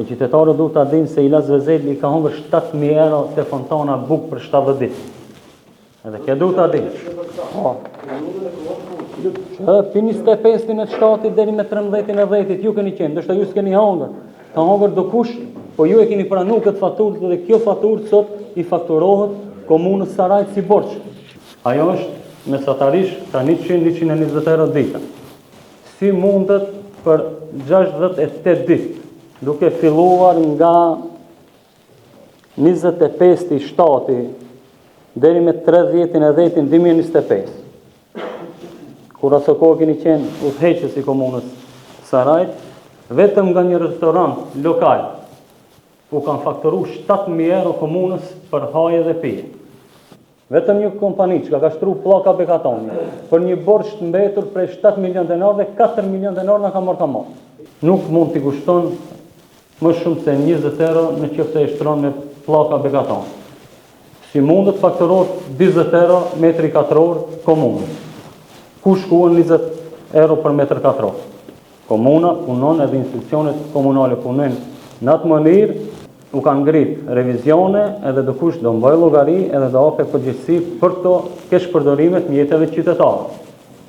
E qytetarët duhet ta dinë se Ilaz Vezeli ka humbur 7.000 euro te fontana buk për 70 ditë. Edhe kjo duhet ta dinë. Po. Për 25-in e shtatit deri me 13-in e 10-it ju keni qenë, ndoshta ju s'keni humbur. Ka humbur do kush, po ju e keni pranuar këtë faturë dhe kjo faturë sot i fakturohet komunës Sarajt si borxh. Ajo është mesatarisht tani 100-120 euro dita. Si mundet për 68 ditë, duke filluar nga 25 i shtati deri me 30-in e 10-in 2025. Kur ato kohë keni qenë udhëheqës i komunës Sarajt, vetëm nga një restorant lokal u kanë fakturuar 7.000 euro komunës për haje dhe pije. Vetëm një kompani që ka shtruar pllaka Bekatoni për një borxh të mbetur prej 7 milion denarë dhe 4 milion denarë na ka marrë kamon. Nuk mund t'i kushton më shumë se 20 euro në qoftë e shtron me pllaka Bekatoni. Si mundet fakturohet 20 euro metri katror komunës. Ku shkuan 20 euro për metër katror? Komuna punon edhe institucionet komunale punojnë në atë mënyrë, u kanë ngrit revizione edhe do kush do mbaj llogari edhe do hapë përgjegjësi për to kesh përdorimet në jetën e qytetarëve.